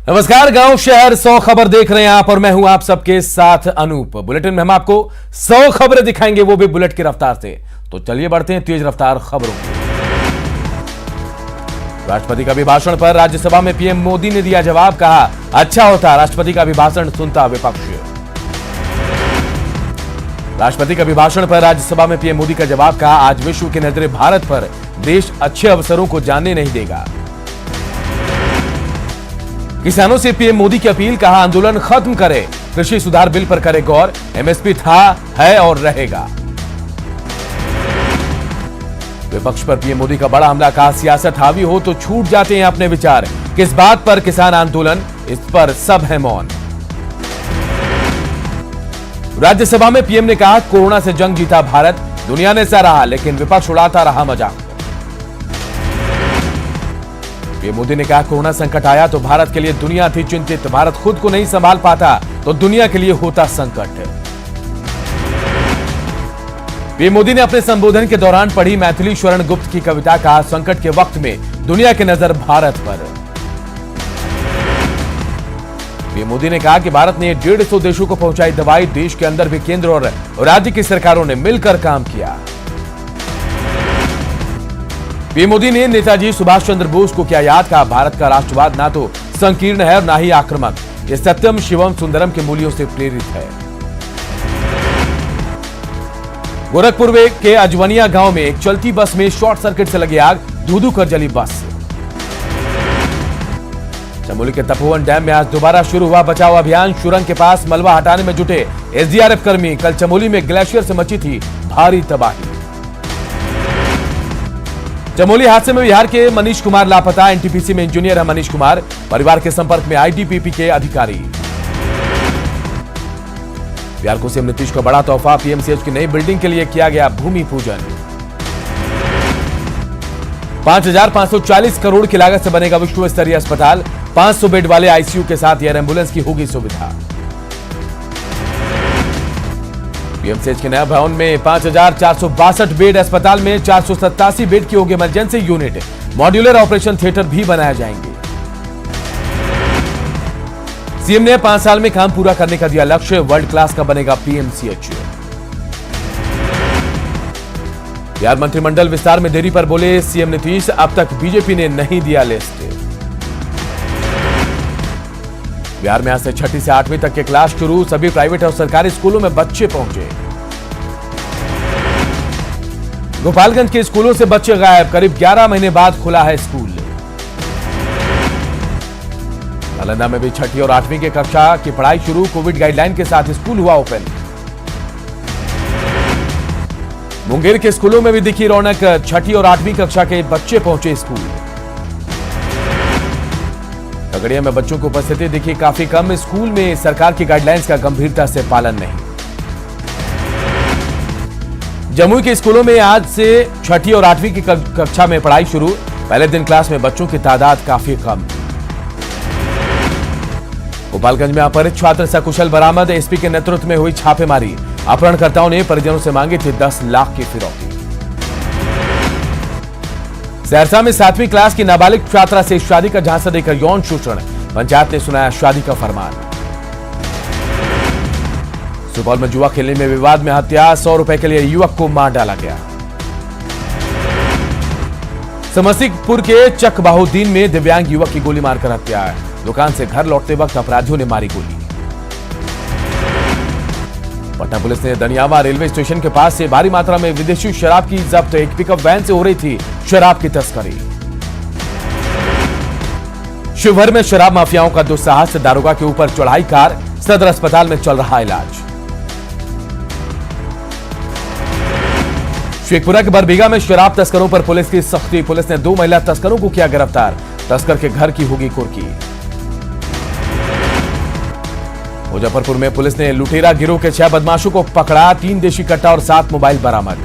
नमस्कार, गांव शहर 100 खबर देख रहे हैं आप और मैं हूं आप सबके साथ अनूप। बुलेटिन में हम आपको 100 खबरें दिखाएंगे, वो भी बुलेट की रफ्तार से। तो चलिए बढ़ते हैं तेज रफ्तार खबरों की। राष्ट्रपति का अभिभाषण पर राज्यसभा में पीएम मोदी ने दिया जवाब, कहा अच्छा होता राष्ट्रपति का अभिभाषण सुनता विपक्ष। राष्ट्रपति के अभिभाषण पर राज्यसभा में पीएम मोदी का जवाब, कहा आज विश्व की नजरें भारत पर, देश अच्छे अवसरों को जानने नहीं देगा। किसानों से पीएम मोदी की अपील, कहा आंदोलन खत्म करें, कृषि सुधार बिल पर करें गौर, एमएसपी था, है और रहेगा। विपक्ष पर पीएम मोदी का बड़ा हमला, कहा सियासत हावी हो तो छूट जाते हैं अपने विचार, किस बात पर किसान आंदोलन, इस पर सब है मौन। राज्यसभा में पीएम ने कहा कोरोना से जंग जीता भारत, दुनिया ने सराहा लेकिन विपक्ष उड़ाता रहा मजाक। पीएम मोदी ने कहा कोरोना संकट आया तो भारत के लिए दुनिया थी चिंतित, भारत खुद को नहीं संभाल पाता तो दुनिया के लिए होता संकट। पीएम मोदी ने अपने संबोधन के दौरान पढ़ी मैथिली शरण गुप्त की कविता, कहा संकट के वक्त में दुनिया की नजर भारत पर। पीएम मोदी ने कहा कि भारत ने 150 देशों को पहुंचाई दवाई, देश के अंदर भी केंद्र और राज्य की सरकारों ने मिलकर काम किया। पीएम मोदी ने नेताजी सुभाष चंद्र बोस को किया याद, कहा भारत का राष्ट्रवाद ना तो संकीर्ण है और ना ही आक्रामक, ये सत्यम शिवम सुंदरम के मूल्यों से प्रेरित है। गोरखपुर के अजवनिया गांव में एक चलती बस में शॉर्ट सर्किट से लगी आग, धू-धू कर जली बस। चमोली के तपोवन डैम में आज दोबारा शुरू हुआ बचाव अभियान, सुरंग के पास मलबा हटाने में जुटे एसडीआरएफ कर्मी। कल चमोली में ग्लेशियर से मची थी भारी तबाही। चमोली हादसे में बिहार के मनीष कुमार लापता, एनटीपीसी में इंजीनियर है मनीष कुमार, परिवार के संपर्क में आईटीबीपी के अधिकारी। बिहार को सीएम नीतीश को बड़ा तोहफा, पीएमसीएच की नई बिल्डिंग के लिए किया गया भूमि पूजन। 5,540 करोड़ की लागत से बनेगा विश्व स्तरीय अस्पताल, 500 बेड वाले आईसीयू के साथ एयर एम्बुलेंस की होगी सुविधा। पीएमसीएच के नया भवन में 5,462 बेड, अस्पताल में 487 बेड की होगी emergency unit, modular operation theatre भी बनाए जाएंगे। सीएम ने 5 साल में काम पूरा करने का दिया लक्ष्य, वर्ल्ड क्लास का बनेगा पीएमसीएच। बिहार मंत्रिमंडल विस्तार में देरी पर बोले सीएम नीतीश, अब तक बीजेपी ने नहीं दिया लिस्ट। बिहार में आज से 6ठी से 8वीं तक के क्लास शुरू, सभी प्राइवेट और सरकारी स्कूलों में बच्चे पहुंचे। गोपालगंज के स्कूलों से बच्चे गायब, करीब 11 महीने बाद खुला है स्कूल। नालंदा में भी 6ठी और 8वीं की कक्षा की पढ़ाई शुरू, कोविड गाइडलाइन के साथ स्कूल हुआ ओपन। मुंगेर के स्कूलों में भी दिखी रौनक, 6ठी और 8वीं कक्षा के बच्चे पहुंचे स्कूल। खगड़िया में बच्चों की उपस्थिति दिखी काफी कम, स्कूल में सरकार की गाइडलाइंस का गंभीरता से पालन नहीं। जमुई के स्कूलों में आज से 6ठी और 8वीं की कक्षा में पढ़ाई शुरू, पहले दिन क्लास में बच्चों की तादाद काफी कम। गोपालगंज में अपहरित छात्र सकुशल बरामद, एसपी के नेतृत्व में हुई छापेमारी, अपहरणकर्ताओं ने परिजनों से मांगी थी 10 लाख की फिरौती। सहरसा में 7वीं क्लास की नाबालिग छात्रा से शादी का झांसा देकर यौन शोषण, पंचायत ने सुनाया शादी का फरमान। सुपौल में जुआ खेलने में विवाद में हत्या, 100 रुपए के लिए युवक को मार डाला गया। समस्तीपुर के चकबाहुद्दीन में दिव्यांग युवक की गोली मारकर हत्या, दुकान से घर लौटते वक्त अपराधियों ने मारी गोली। पटना पुलिस ने दनियावा रेलवे स्टेशन के पास से भारी मात्रा में विदेशी शराब की जब्त, एक पिकअप वैन से हो रही थी शराब की तस्करी। शिवहर में शराब माफियाओं का दुस्साहस, दारोगा के ऊपर चढ़ाई कार, सदर अस्पताल में चल रहा इलाज। शेखपुरा के बरबीघा में शराब तस्करों पर पुलिस की सख्ती, पुलिस ने 2 महिला तस्करों को किया गिरफ्तार, तस्कर के घर की होगी कुर्की। मुजफ्फरपुर में पुलिस ने लुटेरा गिरोह के 6 बदमाशों को पकड़ा, 3 देशी कट्टा और 7 मोबाइल बरामद।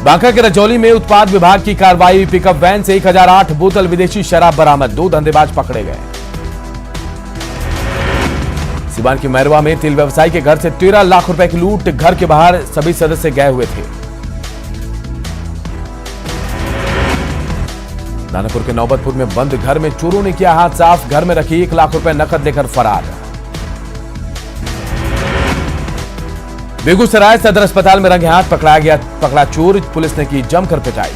बांका के रजौली में उत्पाद विभाग की कार्रवाई, पिकअप वैन से 1008 बोतल विदेशी शराब बरामद, 2 धंधेबाज पकड़े गए। सिवान की मैरवा में तेल व्यवसायी के घर से 13 लाख रुपए की लूट, घर के बाहर सभी सदस्य गए हुए थे। दानापुर के नौबतपुर में बंद घर में चोरों ने किया हाथ साफ, घर में रखी 1 लाख रुपए नकद लेकर फरार। बेगूसराय सदर अस्पताल में रंगे हाथ पकड़ा चोर, पुलिस ने की जमकर पिटाई।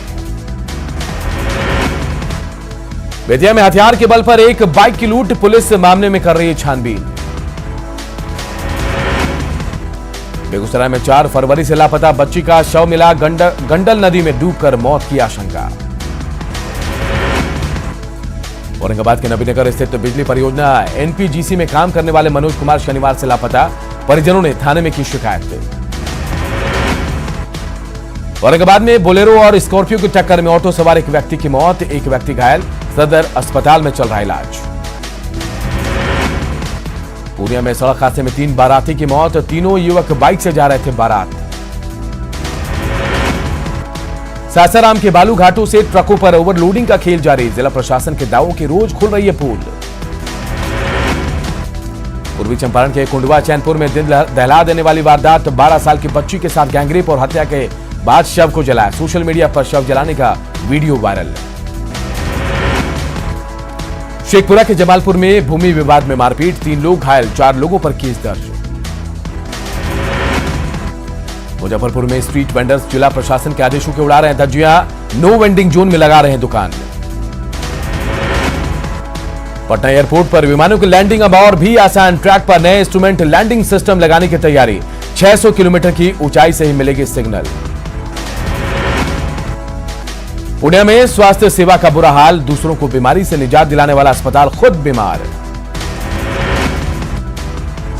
बेतिया में हथियार के बल पर एक बाइक की लूट, पुलिस मामले में कर रही है छानबीन। बेगूसराय में 4 फरवरी से लापता बच्ची का शव मिला, गंडल नदी में डूबकर मौत की आशंका। औरंगाबाद के नबीनगर स्थित बिजली परियोजना एनपीजीसी में काम करने वाले मनोज कुमार शनिवार से लापता, परिजनों ने थाने में की शिकायत। औरंगाबाद में बोलेरो और स्कॉर्पियो की टक्कर में ऑटो सवार एक व्यक्ति की मौत, एक व्यक्ति घायल, सदर अस्पताल में चल रहा इलाज। पूर्णिया में सड़क हादसे में 3 बाराती की मौत, तीनों युवक बाइक से जा रहे थे बारात। सासाराम के बालू घाटों से ट्रकों पर ओवरलोडिंग का खेल जारी, जिला प्रशासन के दावों की रोज खुल रही है पोल। पूर्वी चंपारण के कुंडवा चैनपुर में दिन दहला देने वाली वारदात, 12 साल की बच्ची के साथ गैंगरेप और हत्या के बाद शव को जलाया, सोशल मीडिया पर शव जलाने का वीडियो वायरल। शेखपुरा के जमालपुर में भूमि विवाद में मारपीट, 3 लोग घायल, 4 लोगों पर केस दर्ज। मुजफ्फरपुर में स्ट्रीट वेंडर्स जिला प्रशासन के आदेशों के उड़ा रहे हैं धज्जियां, नो वेंडिंग जोन में लगा रहे हैं दुकान। पटना एयरपोर्ट पर विमानों की लैंडिंग अब और भी आसान, ट्रैक पर नए इंस्ट्रूमेंट लैंडिंग सिस्टम लगाने की तैयारी, 600 किलोमीटर की ऊंचाई से ही मिलेगी सिग्नल। पुणे में स्वास्थ्य सेवा का बुरा हाल, दूसरों को बीमारी से निजात दिलाने वाला अस्पताल खुद बीमार।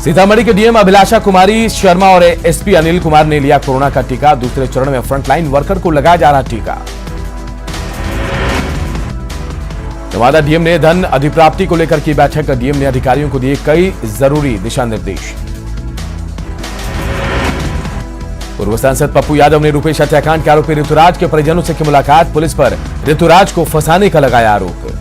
सीतामढ़ी के डीएम अभिलाषा कुमारी शर्मा और एसपी अनिल कुमार ने लिया कोरोना का टीका, दूसरे चरण में फ्रंटलाइन वर्कर को लगाया जा रहा टीका। नवादा डीएम ने धन अधिप्राप्ति को लेकर की बैठक, डीएम ने अधिकारियों को दिए कई जरूरी दिशा निर्देश। पूर्व सांसद पप्पू यादव ने रुपेश हत्याकांड के आरोपी ऋतुराज के परिजनों से की मुलाकात, पुलिस पर ऋतुराज को फंसाने का लगाया आरोप।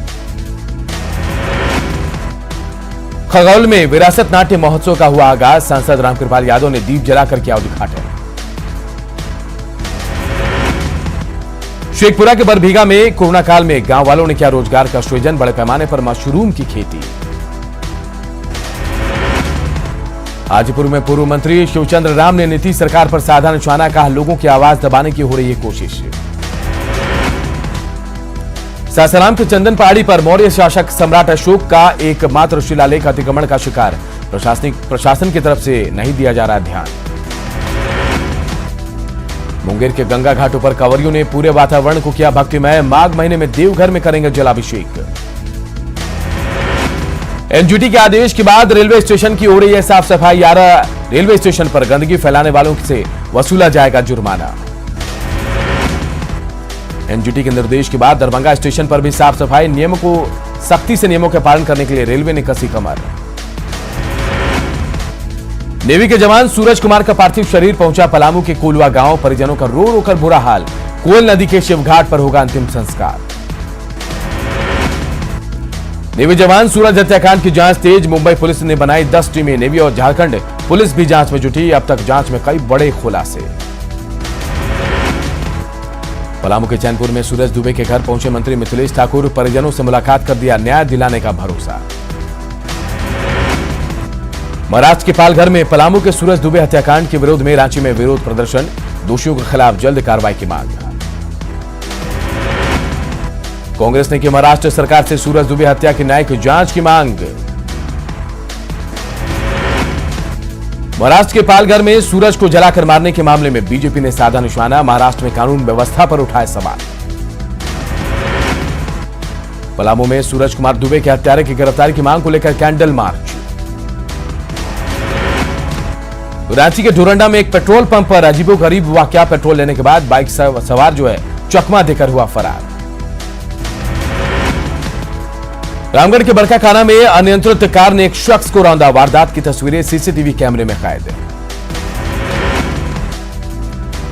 खगौल में विरासत नाट्य महोत्सव का हुआ आगाज, सांसद रामकृपाल यादव ने दीप जलाकर किया उद्घाटन। शेखपुरा के बरभीगा में कोरोना काल में गांव वालों ने किया रोजगार का सृजन, बड़े पैमाने पर मशरूम की खेती। हाजीपुर में पूर्व मंत्री शिवचंद्र राम ने नीतीश सरकार पर साधा निशाना, कहा लोगों की आवाज दबाने की हो रही है कोशिश। सासाराम के चंदन पहाड़ी पर मौर्य शासक सम्राट अशोक का एकमात्र शिलालेख अतिक्रमण का शिकार, प्रशासन की तरफ से नहीं दिया जा रहा ध्यान। मुंगेर के गंगा घाटों पर कांवरियों ने पूरे वातावरण को किया भक्तिमय, माघ महीने में देवघर में करेंगे जलाभिषेक। एनजीटी के आदेश के बाद रेलवे स्टेशन की हो रही है साफ सफाई, 11 रेलवे स्टेशन पर गंदगी फैलाने वालों से वसूला जाएगा जुर्माना। एनजीटी के निर्देश के बाद दरभंगा स्टेशन पर भी साफ सफाई, नियमों को सख्ती से नियमों के पालन करने के लिए रेलवे ने कसी कमर। नेवी के जवान सूरज कुमार का पार्थिव शरीर पहुंचा पलामू के कोलवा गांव, परिजनों का रो रो कर बुरा हाल, कोयल नदी के शिवघाट पर होगा अंतिम संस्कार। नेवी जवान सूरज हत्याकांड की जांच तेज, मुंबई पुलिस ने बनाई 10 टीमें, नेवी और झारखंड पुलिस भी जांच में जुटी, अब तक जांच में कई बड़े खुलासे। पलामू के चैनपुर में सूरज दुबे के घर पहुंचे मंत्री मिथिलेश ठाकुर, परिजनों से मुलाकात कर दिया न्याय दिलाने का भरोसा। महाराष्ट्र के पालघर में पलामू के सूरज दुबे हत्याकांड के विरोध में रांची में विरोध प्रदर्शन, दोषियों के खिलाफ जल्द कार्रवाई की मांग। कांग्रेस ने की महाराष्ट्र सरकार से सूरज दुबे हत्या की न्यायिक जांच की मांग। महाराष्ट्र के पालघर में सूरज को जलाकर मारने के मामले में बीजेपी ने साधा निशाना, महाराष्ट्र में कानून व्यवस्था पर उठाए सवाल। पलामू में सूरज कुमार दुबे के हत्यारे की गिरफ्तारी की मांग को लेकर कैंडल मार्च। रांची के डोरंडा में एक पेट्रोल पंप पर अजीबोगरीब वाकया, पेट्रोल लेने के बाद बाइक सवार चकमा देकर हुआ फरार। रामगढ़ के बरकाखाना में अनियंत्रित कार ने एक शख्स को रौंदा, वारदात की तस्वीरें सीसीटीवी कैमरे में कैद।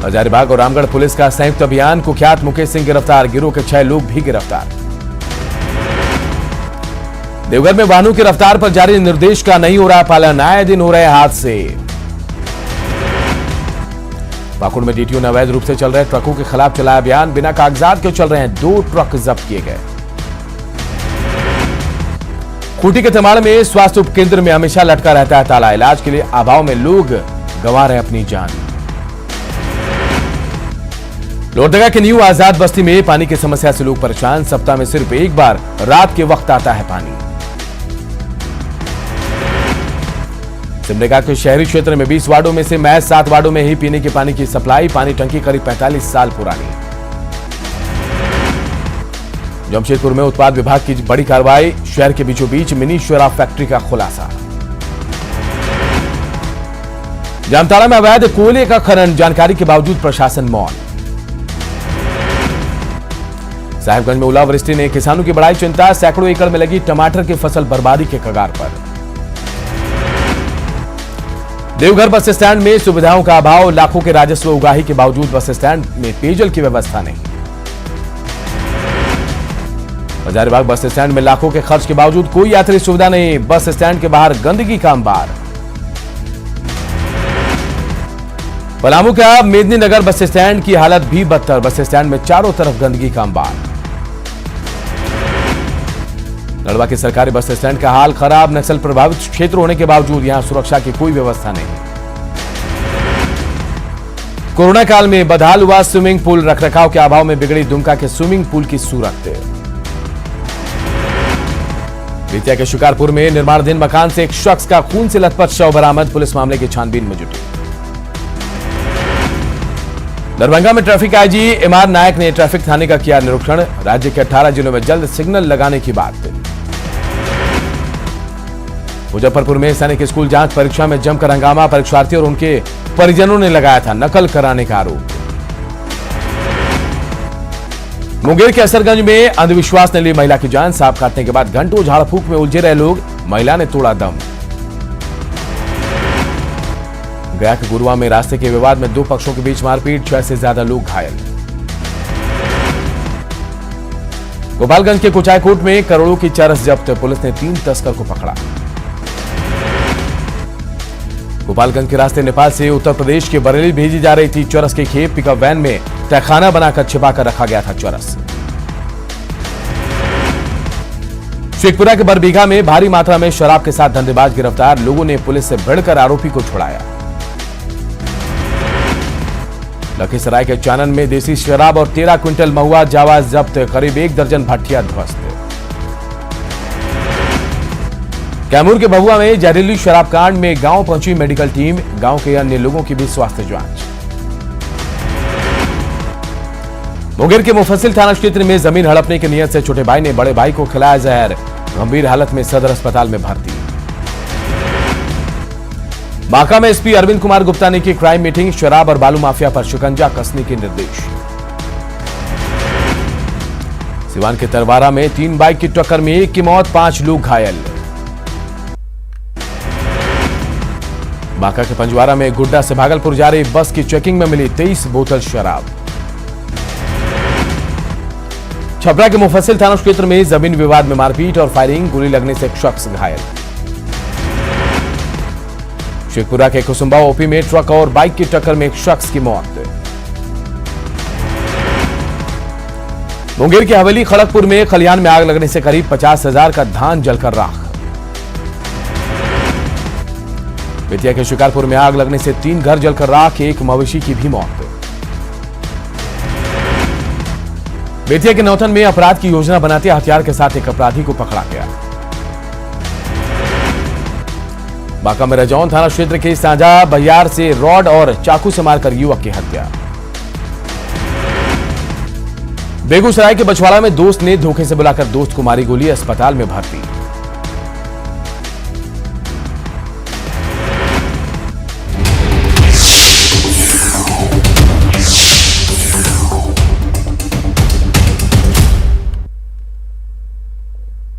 हजारीबाग और रामगढ़ पुलिस का संयुक्त अभियान, कुख्यात मुकेश सिंह गिरफ्तार, गिरोह के 6 लोग भी गिरफ्तार। देवघर में वाहनों की रफ्तार पर जारी निर्देश का नहीं हो रहा पालन, आए दिन हो रहे हादसे। पाकुड़ में डीटीओ ने अवैध रूप से चल रहे ट्रकों के खिलाफ चलाया अभियान, बिना कागजात के चल रहे हैं 2 ट्रक जब्त किए गए। खूंटी के तमाड़ में स्वास्थ्य उपकेंद्र में हमेशा लटका रहता है ताला। इलाज के लिए अभाव में लोग गंवा रहे अपनी जान। लोहरदगा के न्यू आजाद बस्ती में पानी की समस्या से लोग परेशान। सप्ताह में सिर्फ एक बार रात के वक्त आता है पानी। सिमडेगा के शहरी क्षेत्र में 20 वार्डों में से महज 7 वार्डों में ही पीने के पानी की सप्लाई। पानी टंकी करीब 45 साल पुरानी। जमशेदपुर में उत्पाद विभाग की बड़ी कार्रवाई। शहर के बीचों बीच मिनी शराब फैक्ट्री का खुलासा। जामताड़ा में अवैध कोयले का खनन, जानकारी के बावजूद प्रशासन मौन। साहिबगंज में ओलावृष्टि ने किसानों की बढ़ाई चिंता। सैकड़ों एकड़ में लगी टमाटर की फसल बर्बादी के कगार पर। देवघर बस स्टैंड में सुविधाओं का अभाव। लाखों के राजस्व उगाही के बावजूद बस स्टैंड में पेयजल की व्यवस्था नहीं। हजारीबाग बस स्टैंड में लाखों के खर्च के बावजूद कोई यात्री सुविधा नहीं। बस स्टैंड के बाहर गंदगी का अंबार। पलामू का मेदिनीनगर बस स्टैंड की हालत भी बदतर। बस स्टैंड में चारों तरफ गंदगी का अंबार। नड़वा के सरकारी बस स्टैंड का हाल खराब। नक्सल प्रभावित क्षेत्र होने के बावजूद यहां सुरक्षा की कोई व्यवस्था नहीं। कोरोना काल में बदहाल हुआ स्विमिंग पूल। रखरखाव के अभाव में बिगड़ी दुमका के स्विमिंग पूल की सूरत। बेतिया के शिकारपुर में निर्माणाधीन मकान से एक शख्स का खून से लथपथ शव बरामद। पुलिस मामले की छानबीन में जुटी। दरभंगा में ट्रैफिक आईजी एमआर नायक ने ट्रैफिक थाने का किया निरीक्षण। राज्य के 18 जिलों में जल्द सिग्नल लगाने की बात। मुजफ्फरपुर में सैनिक स्कूल जांच परीक्षा में जमकर हंगामा। परीक्षार्थियों और उनके परिजनों ने लगाया था नकल कराने का आरोप। मुंगेर के असरगंज में अंधविश्वास ने ली महिला की जान। सांप काटने के बाद घंटों झाड़ फूक में उलझे रहे लोग। महिला ने तोड़ा दम। गया के गुरुआ में रास्ते के विवाद में 2 पक्षों के बीच मारपीट। 6 से ज्यादा लोग घायल। गोपालगंज के कुचायकोट में करोड़ों की चरस जब्त। पुलिस ने 3 तस्कर को पकड़ा। गोपालगंज के रास्ते नेपाल से उत्तर प्रदेश के बरेली भेजी जा रही थी चरस की खेप। पिकअप वैन में तहखाना बनाकर छिपाकर रखा गया था चरस। शेखपुरा के बरबीघा में भारी मात्रा में शराब के साथ धंधेबाज गिरफ्तार। लोगों ने पुलिस से भिड़कर आरोपी को छुड़ाया। लखीसराय के चानन में देसी शराब और 13 क्विंटल महुआ जावा जब्त। करीब 1 दर्जन भट्टियां ध्वस्त। कैमूर के भभुआ में जहरीली शराब कांड में गांव पहुंची मेडिकल टीम। गांव के अन्य लोगों की भी स्वास्थ्य जांच। मुंगेर के मुफस्सिल थाना क्षेत्र में जमीन हड़पने की नियत से छोटे भाई ने बड़े भाई को खिलाया जहर। गंभीर हालत में सदर अस्पताल में भर्ती। बांका में एसपी अरविंद कुमार गुप्ता ने की क्राइम मीटिंग। शराब और बालू माफिया पर शिकंजा कसने के निर्देश। सिवान के तरवारा में 3 बाइक की टक्कर में 1 की मौत, 5 लोग घायल। बांका के पंजवारा में गुड्डा से भागलपुर जा रही बस की चेकिंग में मिली 23 बोतल शराब। छपरा के मुफस्सिल थाना क्षेत्र में जमीन विवाद में मारपीट और फायरिंग। गोली लगने से एक शख्स घायल। शेखपुरा के कुसुम्बा ओपी में ट्रक और बाइक की टक्कर में एक शख्स की मौत। मुंगेर के हवेली खड़गपुर में खलिहान में आग लगने से करीब 50,000 का धान जलकर राख। बेतिया के शिकारपुर में आग लगने से 3 घर जलकर राख। 1 मवेशी की भी मौत। बेतिया के नौतन में अपराध की योजना बनाते हथियार के साथ एक अपराधी को पकड़ा गया। बांका में रजौन थाना क्षेत्र के साझा बहियार से रॉड और चाकू से मारकर युवक की हत्या। बेगूसराय के बछवाड़ा में दोस्त ने धोखे से बुलाकर दोस्त को मारी गोली। अस्पताल में भर्ती।